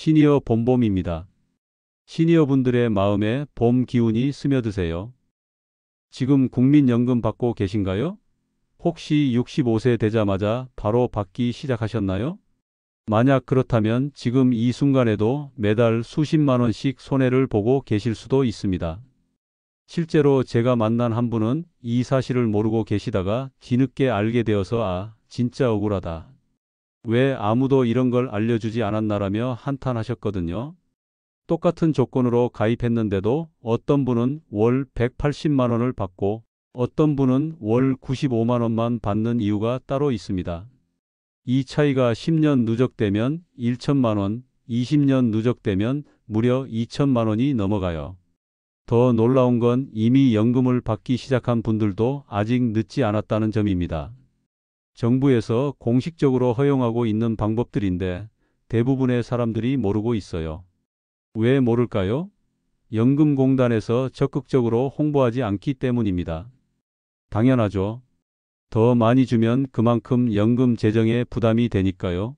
시니어 봄봄입니다. 시니어분들의 마음에 봄 기운이 스며드세요. 지금 국민연금 받고 계신가요? 혹시 65세 되자마자 바로 받기 시작하셨나요? 만약 그렇다면 지금 이 순간에도 매달 수십만 원씩 손해를 보고 계실 수도 있습니다. 실제로 제가 만난 한 분은 이 사실을 모르고 계시다가 뒤늦게 알게 되어서 진짜 억울하다. 왜 아무도 이런 걸 알려주지 않았나라며 한탄하셨거든요. 똑같은 조건으로 가입했는데도 어떤 분은 월 180만 원을 받고 어떤 분은 월 95만 원만 받는 이유가 따로 있습니다. 이 차이가 10년 누적되면 1천만 원, 20년 누적되면 무려 2천만 원이 넘어가요. 더 놀라운 건 이미 연금을 받기 시작한 분들도 아직 늦지 않았다는 점입니다. 정부에서 공식적으로 허용하고 있는 방법들인데 대부분의 사람들이 모르고 있어요. 왜 모를까요? 연금공단에서 적극적으로 홍보하지 않기 때문입니다. 당연하죠. 더 많이 주면 그만큼 연금 재정에 부담이 되니까요.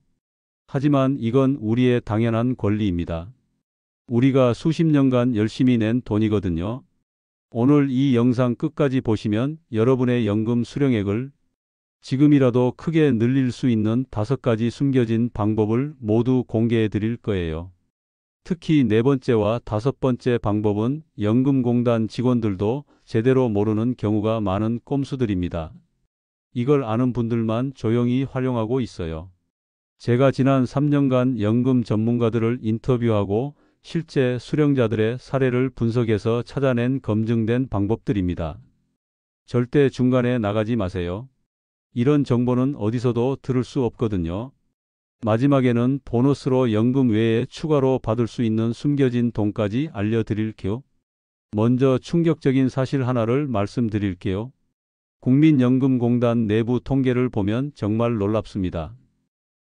하지만 이건 우리의 당연한 권리입니다. 우리가 수십 년간 열심히 낸 돈이거든요. 오늘 이 영상 끝까지 보시면 여러분의 연금 수령액을 지금이라도 크게 늘릴 수 있는 5가지 숨겨진 방법을 모두 공개해 드릴 거예요. 특히 네 번째와 5번째 방법은 연금공단 직원들도 제대로 모르는 경우가 많은 꼼수들입니다. 이걸 아는 분들만 조용히 활용하고 있어요. 제가 지난 3년간 연금 전문가들을 인터뷰하고 실제 수령자들의 사례를 분석해서 찾아낸 검증된 방법들입니다. 절대 중간에 나가지 마세요. 이런 정보는 어디서도 들을 수 없거든요. 마지막에는 보너스로 연금 외에 추가로 받을 수 있는 숨겨진 돈까지 알려드릴게요. 먼저 충격적인 사실 하나를 말씀드릴게요. 국민연금공단 내부 통계를 보면 정말 놀랍습니다.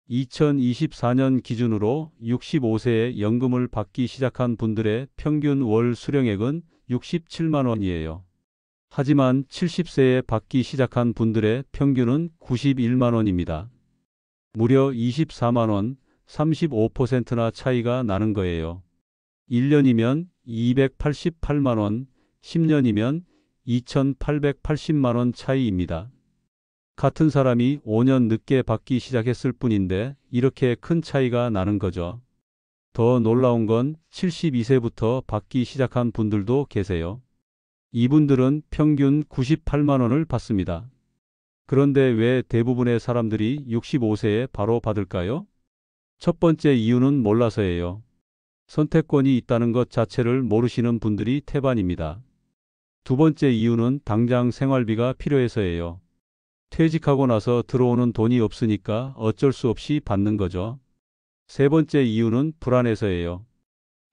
2024년 기준으로 65세에 연금을 받기 시작한 분들의 평균 월 수령액은 67만 원이에요. 하지만 70세에 받기 시작한 분들의 평균은 91만 원입니다. 무려 24만 원, 35%나 차이가 나는 거예요. 1년이면 288만 원, 10년이면 2,880만 원 차이입니다. 같은 사람이 5년 늦게 받기 시작했을 뿐인데 이렇게 큰 차이가 나는 거죠. 더 놀라운 건 72세부터 받기 시작한 분들도 계세요. 이분들은 평균 98만 원을 받습니다. 그런데 왜 대부분의 사람들이 65세에 바로 받을까요? 첫 번째 이유는 몰라서예요. 선택권이 있다는 것 자체를 모르시는 분들이 태반입니다. 두 번째 이유는 당장 생활비가 필요해서예요. 퇴직하고 나서 들어오는 돈이 없으니까 어쩔 수 없이 받는 거죠. 세 번째 이유는 불안해서예요.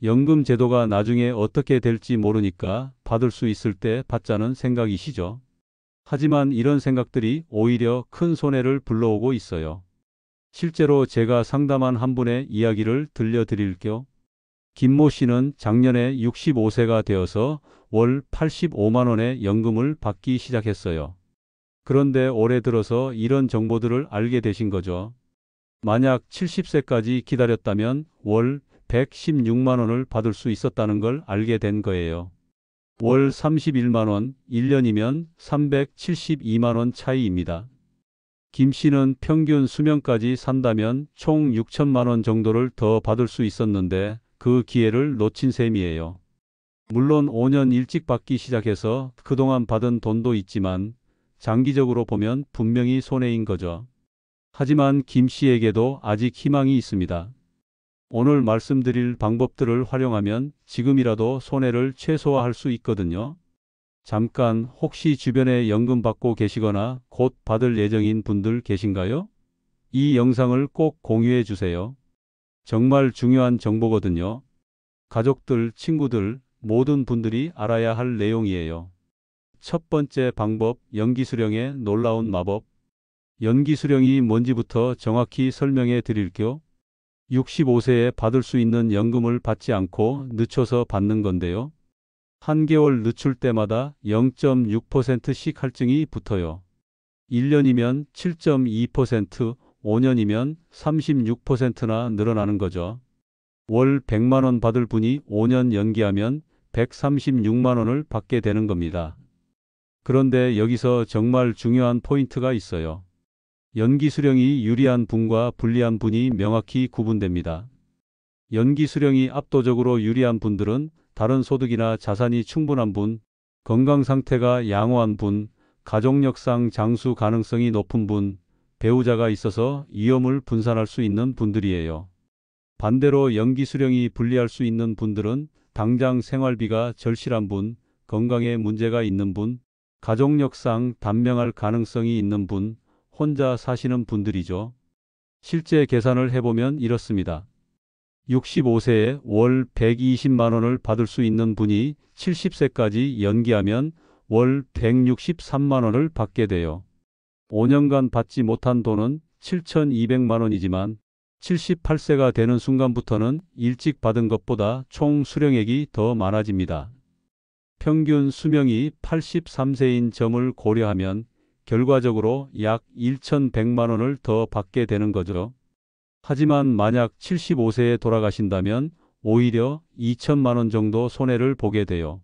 연금 제도가 나중에 어떻게 될지 모르니까 받을 수 있을 때 받자는 생각이시죠. 하지만 이런 생각들이 오히려 큰 손해를 불러오고 있어요. 실제로 제가 상담한 한 분의 이야기를 들려드릴게요. 김모 씨는 작년에 65세가 되어서 월 85만 원의 연금을 받기 시작했어요. 그런데 올해 들어서 이런 정보들을 알게 되신 거죠. 만약 70세까지 기다렸다면 월 116만 원을 받을 수 있었다는 걸 알게 된 거예요. 월 31만 원, 1년이면 372만 원 차이입니다. 김 씨는 평균 수명까지 산다면 총 6천만 원 정도를 더 받을 수 있었는데 그 기회를 놓친 셈이에요. 물론 5년 일찍 받기 시작해서 그동안 받은 돈도 있지만 장기적으로 보면 분명히 손해인 거죠. 하지만 김 씨에게도 아직 희망이 있습니다. 오늘 말씀드릴 방법들을 활용하면 지금이라도 손해를 최소화할 수 있거든요. 잠깐 혹시 주변에 연금 받고 계시거나 곧 받을 예정인 분들 계신가요? 이 영상을 꼭 공유해 주세요. 정말 중요한 정보거든요. 가족들, 친구들, 모든 분들이 알아야 할 내용이에요. 첫 번째 방법, 연기수령의 놀라운 마법. 연기수령이 뭔지부터 정확히 설명해 드릴게요. 65세에 받을 수 있는 연금을 받지 않고 늦춰서 받는 건데요. 한 개월 늦출 때마다 0.6%씩 할증이 붙어요. 1년이면 7.2%, 5년이면 36%나 늘어나는 거죠. 월 100만 원 받을 분이 5년 연기하면 136만 원을 받게 되는 겁니다. 그런데 여기서 정말 중요한 포인트가 있어요. 연기 수령이 유리한 분과 불리한 분이 명확히 구분됩니다. 연기 수령이 압도적으로 유리한 분들은 다른 소득이나 자산이 충분한 분, 건강 상태가 양호한 분, 가족력상 장수 가능성이 높은 분, 배우자가 있어서 위험을 분산할 수 있는 분들이에요. 반대로 연기 수령이 불리할 수 있는 분들은 당장 생활비가 절실한 분, 건강에 문제가 있는 분, 가족력상 단명할 가능성이 있는 분, 혼자 사시는 분들이죠. 실제 계산을 해보면 이렇습니다. 65세에 월 120만 원을 받을 수 있는 분이 70세까지 연기하면 월 163만 원을 받게 돼요. 5년간 받지 못한 돈은 7,200만 원이지만 78세가 되는 순간부터는 일찍 받은 것보다 총 수령액이 더 많아집니다. 평균 수명이 83세인 점을 고려하면 결과적으로 약 1,100만 원을 더 받게 되는 거죠. 하지만 만약 75세에 돌아가신다면 오히려 2천만 원 정도 손해를 보게 돼요.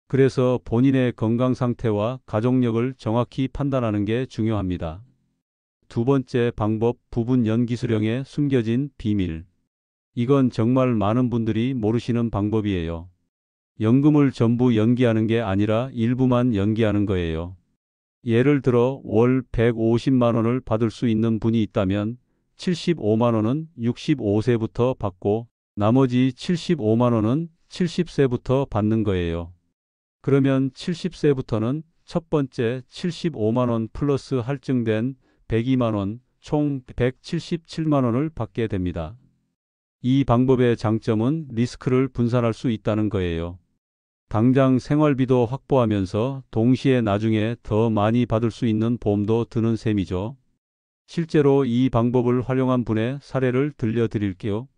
그래서 본인의 건강 상태와 가족력을 정확히 판단하는 게 중요합니다. 두 번째 방법, 부분 연기 수령의 숨겨진 비밀. 이건 정말 많은 분들이 모르시는 방법이에요. 연금을 전부 연기하는 게 아니라 일부만 연기하는 거예요. 예를 들어 월 150만 원을 받을 수 있는 분이 있다면 75만 원은 65세부터 받고 나머지 75만 원은 70세부터 받는 거예요. 그러면 70세부터는 첫 번째 75만 원 플러스 할증된 102만 원, 총 177만 원을 받게 됩니다. 이 방법의 장점은 리스크를 분산할 수 있다는 거예요. 당장 생활비도 확보하면서 동시에 나중에 더 많이 받을 수 있는 보험도 드는 셈이죠. 실제로 이 방법을 활용한 분의 사례를 들려드릴게요.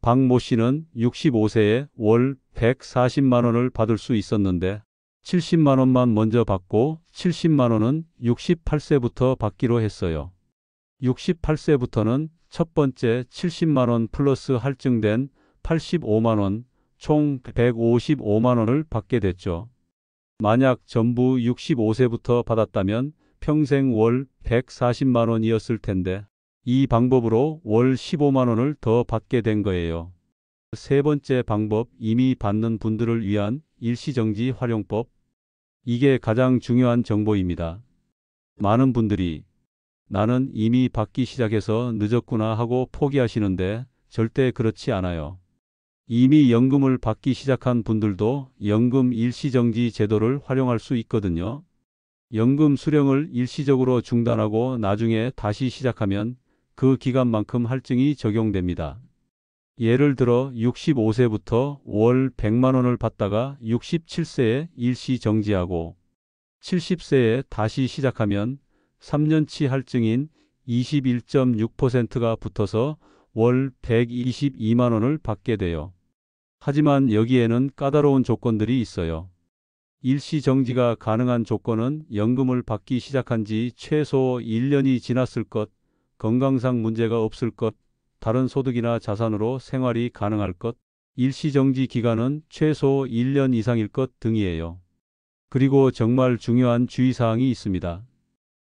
박모 씨는 65세에 월 140만 원을 받을 수 있었는데 70만 원만 먼저 받고 70만 원은 68세부터 받기로 했어요. 68세부터는 첫 번째 70만 원 플러스 할증된 85만 원, 총 155만 원을 받게 됐죠. 만약 전부 65세부터 받았다면 평생 월 140만 원이었을 텐데 이 방법으로 월 15만 원을 더 받게 된 거예요. 세 번째 방법, 이미 받는 분들을 위한 일시정지 활용법. 이게 가장 중요한 정보입니다. 많은 분들이 나는 이미 받기 시작해서 늦었구나 하고 포기하시는데 절대 그렇지 않아요. 이미 연금을 받기 시작한 분들도 연금 일시정지 제도를 활용할 수 있거든요. 연금 수령을 일시적으로 중단하고 나중에 다시 시작하면 그 기간만큼 할증이 적용됩니다. 예를 들어 65세부터 월 100만 원을 받다가 67세에 일시 정지하고 70세에 다시 시작하면 3년치 할증인 21.6%가 붙어서 월 122만 원을 받게 돼요. 하지만 여기에는 까다로운 조건들이 있어요. 일시 정지가 가능한 조건은 연금을 받기 시작한 지 최소 1년이 지났을 것, 건강상 문제가 없을 것, 다른 소득이나 자산으로 생활이 가능할 것, 일시정지 기간은 최소 1년 이상일 것 등이에요. 그리고 정말 중요한 주의사항이 있습니다.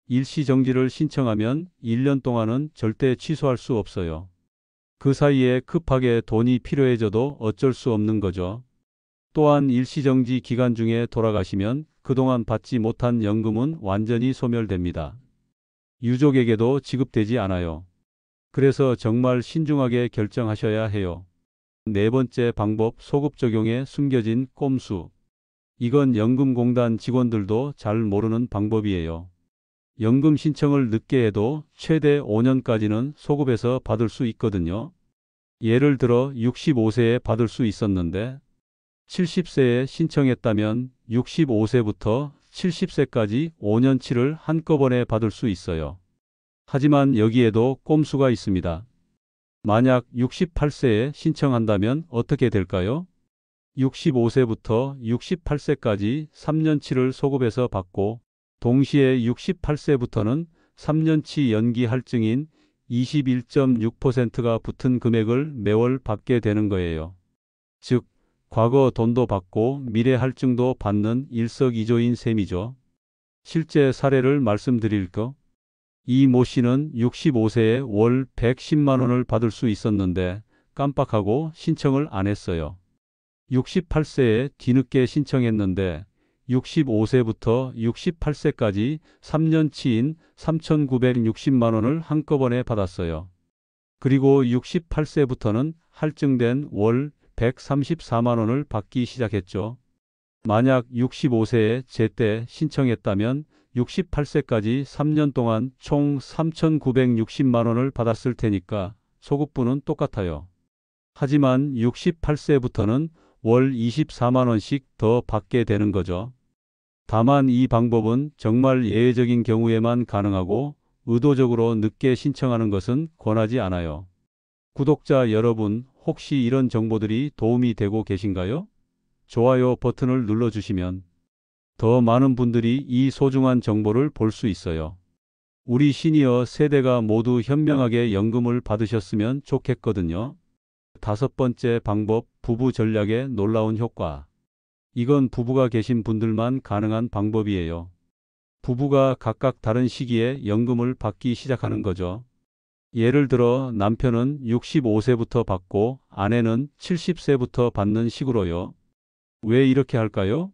일시정지를 신청하면 1년 동안은 절대 취소할 수 없어요. 그 사이에 급하게 돈이 필요해져도 어쩔 수 없는 거죠. 또한 일시정지 기간 중에 돌아가시면 그동안 받지 못한 연금은 완전히 소멸됩니다. 유족에게도 지급되지 않아요. 그래서 정말 신중하게 결정하셔야 해요. 네 번째 방법, 소급 적용에 숨겨진 꼼수. 이건 연금공단 직원들도 잘 모르는 방법이에요. 연금 신청을 늦게 해도 최대 5년까지는 소급해서 받을 수 있거든요. 예를 들어 65세에 받을 수 있었는데 70세에 신청했다면 65세부터 70세까지 5년치를 한꺼번에 받을 수 있어요. 하지만 여기에도 꼼수가 있습니다. 만약 68세에 신청한다면 어떻게 될까요? 65세부터 68세까지 3년치를 소급해서 받고 동시에 68세부터는 3년치 연기 할증인 21.6%가 붙은 금액을 매월 받게 되는 거예요. 즉, 과거 돈도 받고 미래 할증도 받는 일석이조인 셈이죠. 실제 사례를 말씀드릴까? 이 모 씨는 65세에 월 110만 원을 받을 수 있었는데 깜빡하고 신청을 안 했어요. 68세에 뒤늦게 신청했는데 65세부터 68세까지 3년치인 3,960만 원을 한꺼번에 받았어요. 그리고 68세부터는 할증된 월 134만 원을 받기 시작했죠. 만약 65세에 제때 신청했다면 68세까지 3년 동안 총 3,960만 원을 받았을 테니까 소급분은 똑같아요. 하지만 68세부터는 월 24만 원씩 더 받게 되는 거죠. 다만 이 방법은 정말 예외적인 경우에만 가능하고 의도적으로 늦게 신청하는 것은 권하지 않아요. 구독자 여러분, 혹시 이런 정보들이 도움이 되고 계신가요? 좋아요 버튼을 눌러주시면 더 많은 분들이 이 소중한 정보를 볼 수 있어요. 우리 시니어 세대가 모두 현명하게 연금을 받으셨으면 좋겠거든요. 다섯 번째 방법, 부부 전략의 놀라운 효과. 이건 부부가 계신 분들만 가능한 방법이에요. 부부가 각각 다른 시기에 연금을 받기 시작하는 거죠. 예를 들어 남편은 65세부터 받고 아내는 70세부터 받는 식으로요. 왜 이렇게 할까요?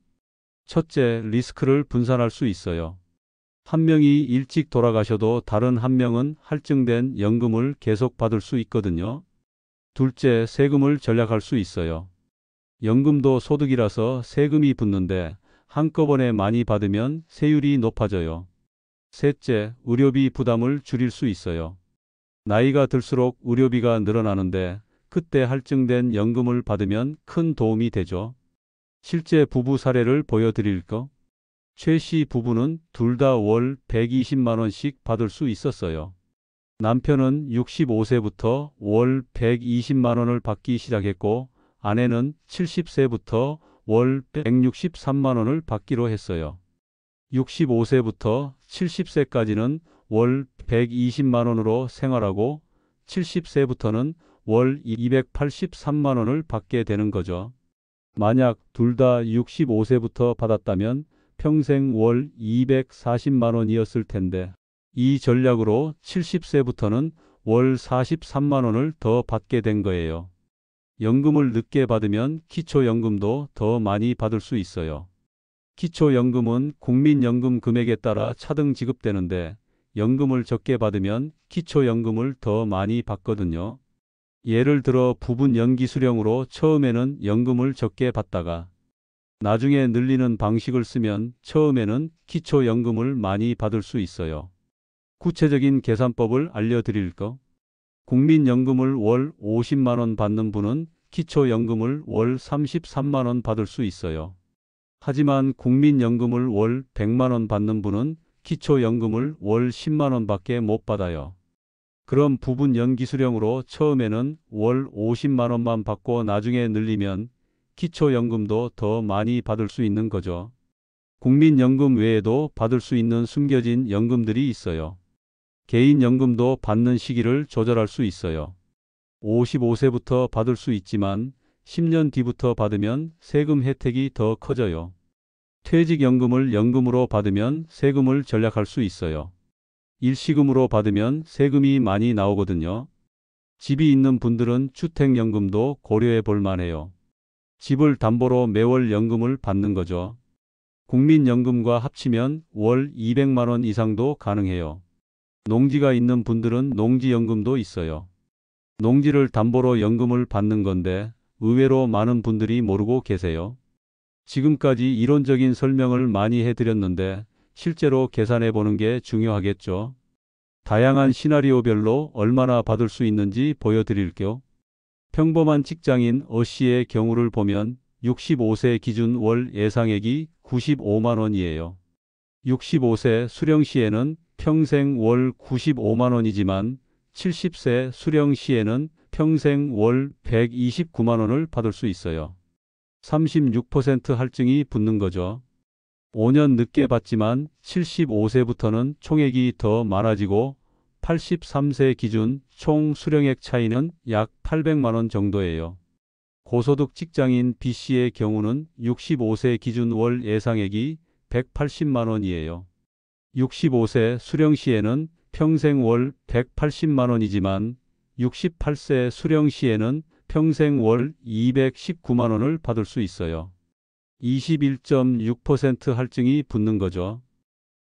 첫째, 리스크를 분산할 수 있어요. 한 명이 일찍 돌아가셔도 다른 한 명은 할증된 연금을 계속 받을 수 있거든요. 둘째, 세금을 절약할 수 있어요. 연금도 소득이라서 세금이 붙는데 한꺼번에 많이 받으면 세율이 높아져요. 셋째, 의료비 부담을 줄일 수 있어요. 나이가 들수록 의료비가 늘어나는데 그때 할증된 연금을 받으면 큰 도움이 되죠. 실제 부부 사례를 보여드릴까? 최 씨 부부는 둘 다 월 120만 원씩 받을 수 있었어요. 남편은 65세부터 월 120만 원을 받기 시작했고 아내는 70세부터 월 163만 원을 받기로 했어요. 65세부터 70세까지는 월 120만 원으로 생활하고 70세부터는 월 283만 원을 받게 되는 거죠. 만약 둘 다 65세부터 받았다면 평생 월 240만 원이었을 텐데 이 전략으로 70세부터는 월 43만 원을 더 받게 된 거예요. 연금을 늦게 받으면 기초연금도 더 많이 받을 수 있어요. 기초연금은 국민연금 금액에 따라 차등 지급되는데 연금을 적게 받으면 기초연금을 더 많이 받거든요. 예를 들어 부분 연기 수령으로 처음에는 연금을 적게 받다가 나중에 늘리는 방식을 쓰면 처음에는 기초연금을 많이 받을 수 있어요. 구체적인 계산법을 알려드릴까? 국민연금을 월 50만 원 받는 분은 기초연금을 월 33만 원 받을 수 있어요. 하지만 국민연금을 월 100만 원 받는 분은 기초연금을 월 10만 원밖에 못 받아요. 그럼 부분 연기 수령으로 처음에는 월 50만 원만 받고 나중에 늘리면 기초연금도 더 많이 받을 수 있는 거죠. 국민연금 외에도 받을 수 있는 숨겨진 연금들이 있어요. 개인연금도 받는 시기를 조절할 수 있어요. 55세부터 받을 수 있지만 10년 뒤부터 받으면 세금 혜택이 더 커져요. 퇴직연금을 연금으로 받으면 세금을 절약할 수 있어요. 일시금으로 받으면 세금이 많이 나오거든요. 집이 있는 분들은 주택연금도 고려해 볼 만해요. 집을 담보로 매월 연금을 받는 거죠. 국민연금과 합치면 월 200만 원 이상도 가능해요. 농지가 있는 분들은 농지연금도 있어요. 농지를 담보로 연금을 받는 건데 의외로 많은 분들이 모르고 계세요. 지금까지 이론적인 설명을 많이 해드렸는데 실제로 계산해 보는 게 중요하겠죠. 다양한 시나리오별로 얼마나 받을 수 있는지 보여드릴게요. 평범한 직장인 어 씨의 경우를 보면 65세 기준 월 예상액이 95만 원이에요. 65세 수령 시에는 평생 월 95만 원이지만 70세 수령 시에는 평생 월 129만 원을 받을 수 있어요. 36% 할증이 붙는 거죠. 5년 늦게 받지만 75세부터는 총액이 더 많아지고 83세 기준 총 수령액 차이는 약 800만 원 정도예요. 고소득 직장인 B씨의 경우는 65세 기준 월 예상액이 180만 원이에요. 65세 수령 시에는 평생 월 180만 원이지만 68세 수령 시에는 평생 월 219만 원을 받을 수 있어요. 21.6% 할증이 붙는 거죠.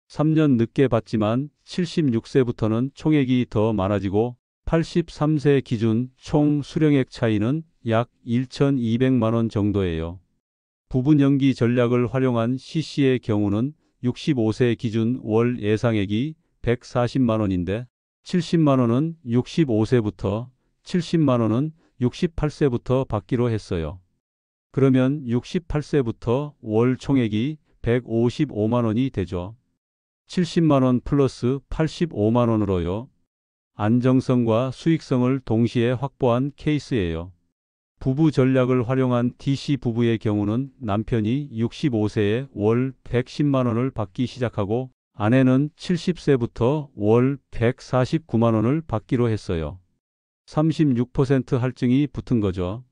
3년 늦게 받지만 76세부터는 총액이 더 많아지고 83세 기준 총 수령액 차이는 약 1,200만 원 정도예요. 부분 연기 전략을 활용한 C씨의 경우는 65세 기준 월 예상액이 140만 원인데 70만 원은 65세부터 70만 원은 68세부터 받기로 했어요. 그러면 68세부터 월 총액이 155만 원이 되죠. 70만 원 플러스 85만 원으로요. 안정성과 수익성을 동시에 확보한 케이스예요. 부부 전략을 활용한 D씨 부부의 경우는 남편이 65세에 월 110만 원을 받기 시작하고 아내는 70세부터 월 149만 원을 받기로 했어요. 36% 할증이 붙은 거죠.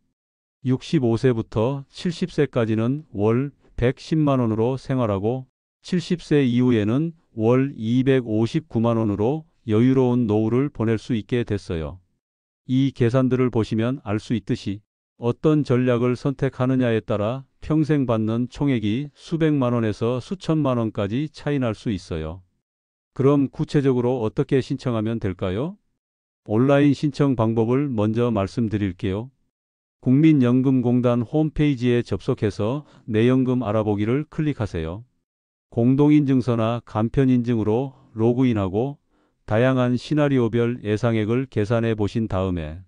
65세부터 70세까지는 월 110만 원으로 생활하고 70세 이후에는 월 259만 원으로 여유로운 노후를 보낼 수 있게 됐어요. 이 계산들을 보시면 알 수 있듯이 어떤 전략을 선택하느냐에 따라 평생 받는 총액이 수백만 원에서 수천만 원까지 차이 날 수 있어요. 그럼 구체적으로 어떻게 신청하면 될까요? 온라인 신청 방법을 먼저 말씀드릴게요. 국민연금공단 홈페이지에 접속해서 내연금 알아보기를 클릭하세요. 공동인증서나 간편인증으로 로그인하고 다양한 시나리오별 예상액을 계산해 보신 다음에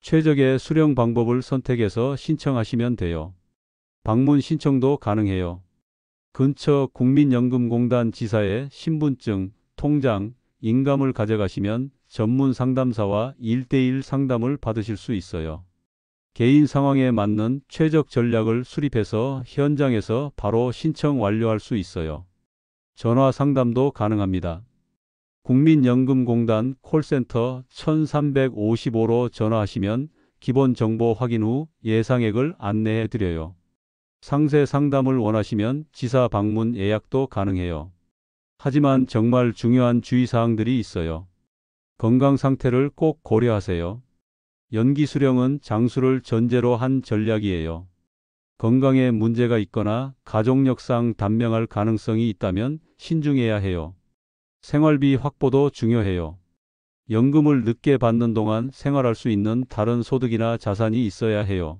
최적의 수령 방법을 선택해서 신청하시면 돼요. 방문 신청도 가능해요. 근처 국민연금공단 지사의 신분증, 통장, 인감을 가져가시면 전문 상담사와 1:1 상담을 받으실 수 있어요. 개인 상황에 맞는 최적 전략을 수립해서 현장에서 바로 신청 완료할 수 있어요. 전화 상담도 가능합니다. 국민연금공단 콜센터 1355로 전화하시면 기본 정보 확인 후 예상액을 안내해 드려요. 상세 상담을 원하시면 지사 방문 예약도 가능해요. 하지만 정말 중요한 주의사항들이 있어요. 건강 상태를 꼭 고려하세요. 연기 수령은 장수를 전제로 한 전략이에요. 건강에 문제가 있거나 가족력상 단명할 가능성이 있다면 신중해야 해요. 생활비 확보도 중요해요. 연금을 늦게 받는 동안 생활할 수 있는 다른 소득이나 자산이 있어야 해요.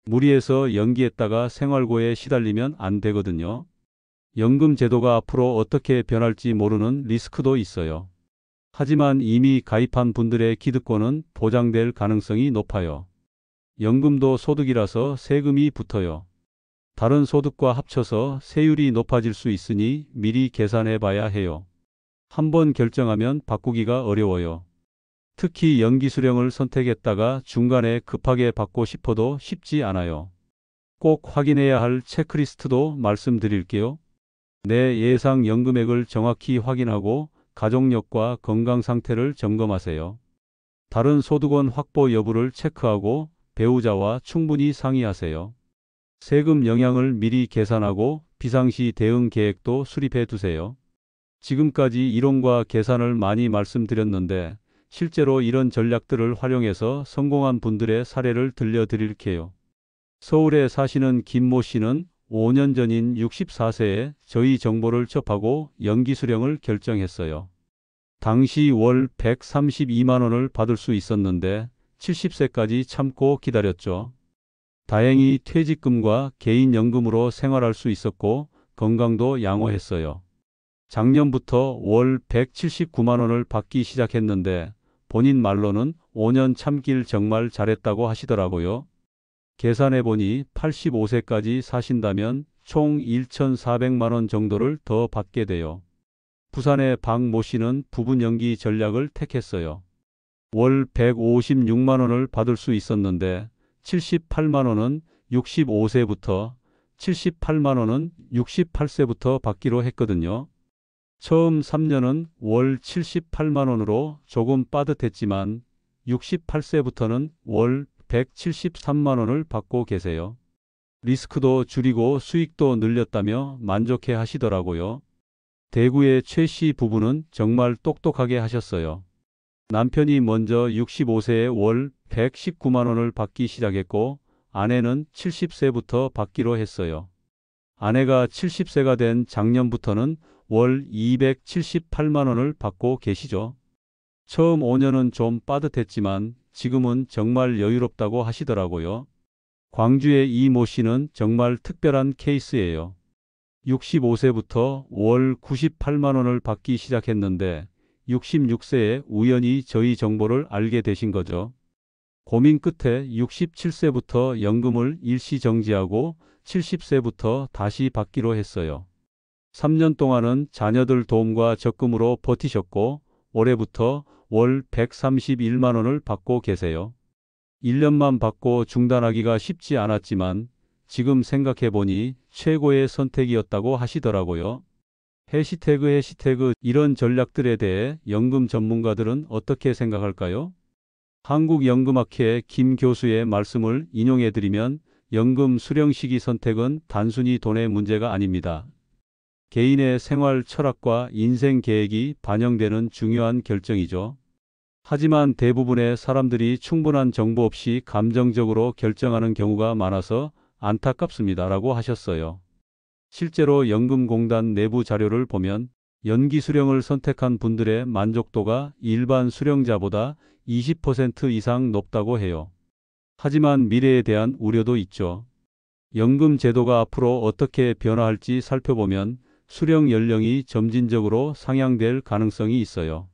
무리해서 연기했다가 생활고에 시달리면 안 되거든요. 연금 제도가 앞으로 어떻게 변할지 모르는 리스크도 있어요. 하지만 이미 가입한 분들의 기득권은 보장될 가능성이 높아요. 연금도 소득이라서 세금이 붙어요. 다른 소득과 합쳐서 세율이 높아질 수 있으니 미리 계산해 봐야 해요. 한번 결정하면 바꾸기가 어려워요. 특히 연기 수령을 선택했다가 중간에 급하게 받고 싶어도 쉽지 않아요. 꼭 확인해야 할 체크리스트도 말씀드릴게요. 내 예상 연금액을 정확히 확인하고 가족력과 건강 상태를 점검하세요. 다른 소득원 확보 여부를 체크하고 배우자와 충분히 상의하세요. 세금 영향을 미리 계산하고 비상시 대응 계획도 수립해 두세요. 지금까지 이론과 계산을 많이 말씀드렸는데 실제로 이런 전략들을 활용해서 성공한 분들의 사례를 들려드릴게요. 서울에 사시는 김모 씨는 5년 전인 64세에 저희 정보를 접하고 연기 수령을 결정했어요. 당시 월 132만 원을 받을 수 있었는데 70세까지 참고 기다렸죠. 다행히 퇴직금과 개인연금으로 생활할 수 있었고 건강도 양호했어요. 작년부터 월 179만 원을 받기 시작했는데 본인 말로는 5년 참길 정말 잘했다고 하시더라고요. 계산해보니 85세까지 사신다면 총 1,400만 원 정도를 더 받게 돼요. 부산의 박모 씨는 부분 연기 전략을 택했어요. 월 156만 원을 받을 수 있었는데 78만 원은 65세부터 78만 원은 68세부터 받기로 했거든요. 처음 3년은 월 78만 원으로 조금 빠듯했지만 68세부터는 월 173만 원을 받고 계세요. 리스크도 줄이고 수익도 늘렸다며 만족해 하시더라고요. 대구의 최 씨 부부는 정말 똑똑하게 하셨어요. 남편이 먼저 65세에 월 119만 원을 받기 시작했고 아내는 70세부터 받기로 했어요. 아내가 70세가 된 작년부터는 월 278만 원을 받고 계시죠. 처음 5년은 좀 빠듯했지만 지금은 정말 여유롭다고 하시더라고요. 광주의 이모 씨는 정말 특별한 케이스예요. 65세부터 월 98만 원을 받기 시작했는데 66세에 우연히 저희 정보를 알게 되신 거죠. 고민 끝에 67세부터 연금을 일시 정지하고 70세부터 다시 받기로 했어요. 3년 동안은 자녀들 도움과 적금으로 버티셨고 올해부터 월 131만 원을 받고 계세요. 1년만 받고 중단하기가 쉽지 않았지만 지금 생각해보니 최고의 선택이었다고 하시더라고요. 해시태그 이런 전략들에 대해 연금 전문가들은 어떻게 생각할까요? 한국연금학회 김 교수의 말씀을 인용해드리면 연금 수령 시기 선택은 단순히 돈의 문제가 아닙니다. 개인의 생활 철학과 인생 계획이 반영되는 중요한 결정이죠. 하지만 대부분의 사람들이 충분한 정보 없이 감정적으로 결정하는 경우가 많아서 안타깝습니다라고 하셨어요. 실제로 연금공단 내부 자료를 보면 연기 수령을 선택한 분들의 만족도가 일반 수령자보다 20% 이상 높다고 해요. 하지만 미래에 대한 우려도 있죠. 연금 제도가 앞으로 어떻게 변화할지 살펴보면 수령 연령이 점진적으로 상향될 가능성이 있어요.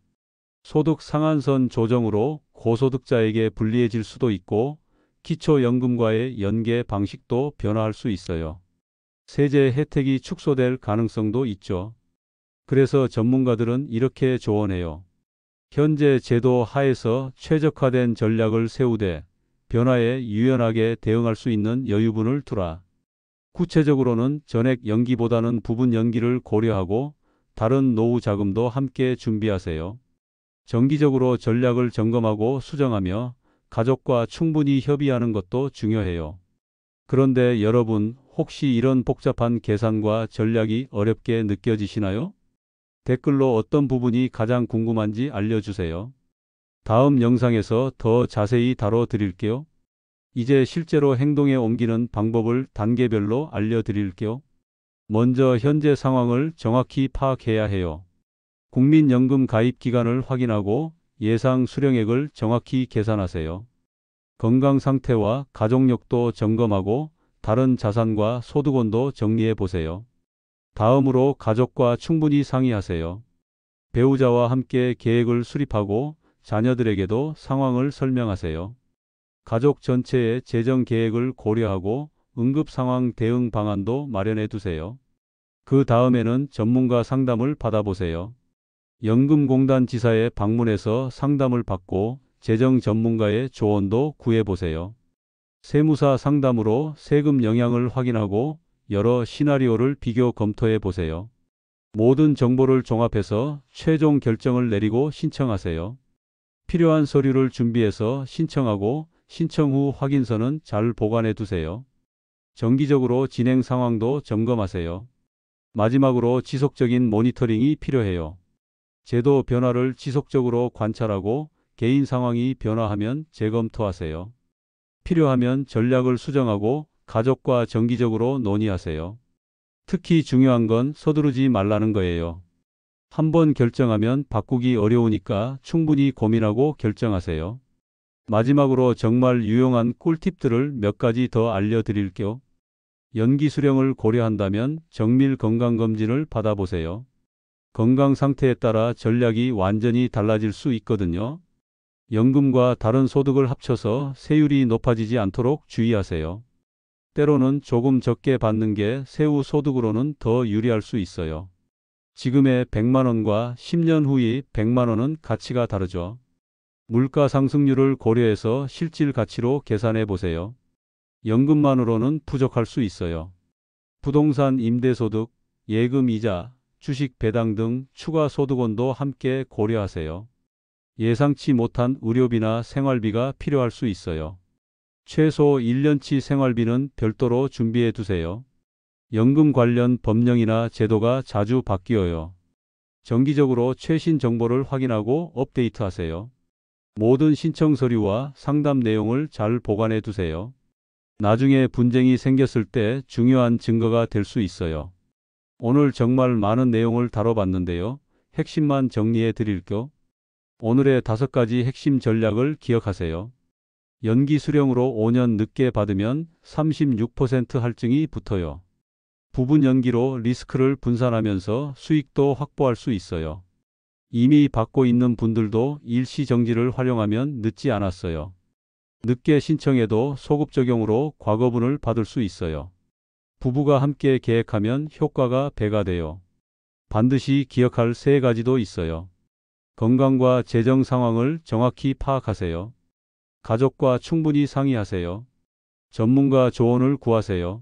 소득 상한선 조정으로 고소득자에게 불리해질 수도 있고 기초연금과의 연계 방식도 변화할 수 있어요. 세제 혜택이 축소될 가능성도 있죠. 그래서 전문가들은 이렇게 조언해요. 현재 제도 하에서 최적화된 전략을 세우되 변화에 유연하게 대응할 수 있는 여유분을 두라. 구체적으로는 전액 연기보다는 부분 연기를 고려하고 다른 노후 자금도 함께 준비하세요. 정기적으로 전략을 점검하고 수정하며 가족과 충분히 협의하는 것도 중요해요. 그런데 여러분, 혹시 이런 복잡한 계산과 전략이 어렵게 느껴지시나요? 댓글로 어떤 부분이 가장 궁금한지 알려주세요. 다음 영상에서 더 자세히 다뤄드릴게요. 이제 실제로 행동에 옮기는 방법을 단계별로 알려드릴게요. 먼저 현재 상황을 정확히 파악해야 해요. 국민연금 가입 기간을 확인하고 예상 수령액을 정확히 계산하세요. 건강 상태와 가족력도 점검하고 다른 자산과 소득원도 정리해 보세요. 다음으로 가족과 충분히 상의하세요. 배우자와 함께 계획을 수립하고 자녀들에게도 상황을 설명하세요. 가족 전체의 재정 계획을 고려하고 응급 상황 대응 방안도 마련해 두세요. 그 다음에는 전문가 상담을 받아보세요. 연금공단 지사에 방문해서 상담을 받고 재정 전문가의 조언도 구해보세요. 세무사 상담으로 세금 영향을 확인하고 여러 시나리오를 비교 검토해 보세요. 모든 정보를 종합해서 최종 결정을 내리고 신청하세요. 필요한 서류를 준비해서 신청하고 신청 후 확인서는 잘 보관해 두세요. 정기적으로 진행 상황도 점검하세요. 마지막으로 지속적인 모니터링이 필요해요. 제도 변화를 지속적으로 관찰하고 개인 상황이 변화하면 재검토하세요. 필요하면 전략을 수정하고 가족과 정기적으로 논의하세요. 특히 중요한 건 서두르지 말라는 거예요. 한번 결정하면 바꾸기 어려우니까 충분히 고민하고 결정하세요. 마지막으로 정말 유용한 꿀팁들을 몇 가지 더 알려드릴게요. 연기 수령을 고려한다면 정밀 건강검진을 받아보세요. 건강 상태에 따라 전략이 완전히 달라질 수 있거든요. 연금과 다른 소득을 합쳐서 세율이 높아지지 않도록 주의하세요. 때로는 조금 적게 받는 게 세후 소득으로는 더 유리할 수 있어요. 지금의 100만 원과 10년 후의 100만 원은 가치가 다르죠. 물가 상승률을 고려해서 실질 가치로 계산해 보세요. 연금만으로는 부족할 수 있어요. 부동산 임대소득, 예금 이자, 주식 배당 등 추가 소득원도 함께 고려하세요. 예상치 못한 의료비나 생활비가 필요할 수 있어요. 최소 1년치 생활비는 별도로 준비해 두세요. 연금 관련 법령이나 제도가 자주 바뀌어요. 정기적으로 최신 정보를 확인하고 업데이트하세요. 모든 신청 서류와 상담 내용을 잘 보관해 두세요. 나중에 분쟁이 생겼을 때 중요한 증거가 될 수 있어요. 오늘 정말 많은 내용을 다뤄봤는데요. 핵심만 정리해 드릴게요. 오늘의 5가지 핵심 전략을 기억하세요. 연기 수령으로 5년 늦게 받으면 36% 할증이 붙어요. 부분 연기로 리스크를 분산하면서 수익도 확보할 수 있어요. 이미 받고 있는 분들도 일시정지를 활용하면 늦지 않았어요. 늦게 신청해도 소급 적용으로 과거분을 받을 수 있어요. 부부가 함께 계획하면 효과가 배가 돼요. 반드시 기억할 3가지도 있어요. 건강과 재정 상황을 정확히 파악하세요. 가족과 충분히 상의하세요. 전문가 조언을 구하세요.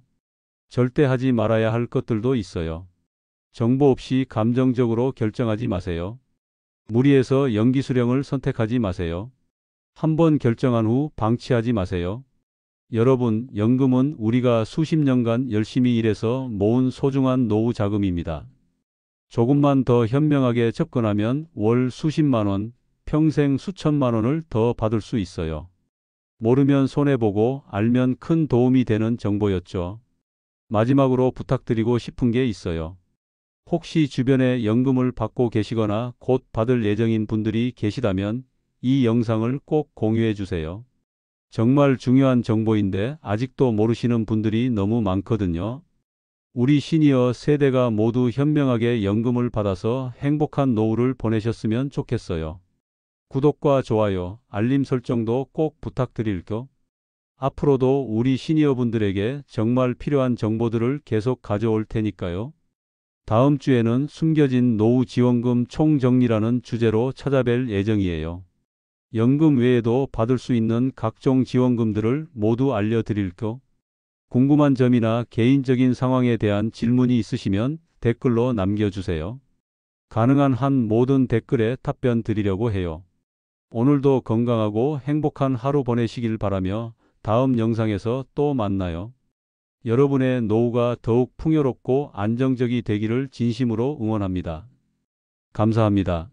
절대 하지 말아야 할 것들도 있어요. 정보 없이 감정적으로 결정하지 마세요. 무리해서 연기 수령을 선택하지 마세요. 한번 결정한 후 방치하지 마세요. 여러분, 연금은 우리가 수십 년간 열심히 일해서 모은 소중한 노후 자금입니다. 조금만 더 현명하게 접근하면 월 수십만 원, 평생 수천만 원을 더 받을 수 있어요. 모르면 손해보고 알면 큰 도움이 되는 정보였죠. 마지막으로 부탁드리고 싶은 게 있어요. 혹시 주변에 연금을 받고 계시거나 곧 받을 예정인 분들이 계시다면 이 영상을 꼭 공유해 주세요. 정말 중요한 정보인데 아직도 모르시는 분들이 너무 많거든요. 우리 시니어 세대가 모두 현명하게 연금을 받아서 행복한 노후를 보내셨으면 좋겠어요. 구독과 좋아요, 알림 설정도 꼭 부탁드릴게요. 앞으로도 우리 시니어분들에게 정말 필요한 정보들을 계속 가져올 테니까요. 다음 주에는 숨겨진 노후 지원금 총정리라는 주제로 찾아뵐 예정이에요. 연금 외에도 받을 수 있는 각종 지원금들을 모두 알려드릴게요. 궁금한 점이나 개인적인 상황에 대한 질문이 있으시면 댓글로 남겨주세요. 가능한 한 모든 댓글에 답변 드리려고 해요. 오늘도 건강하고 행복한 하루 보내시길 바라며 다음 영상에서 또 만나요. 여러분의 노후가 더욱 풍요롭고 안정적이 되기를 진심으로 응원합니다. 감사합니다.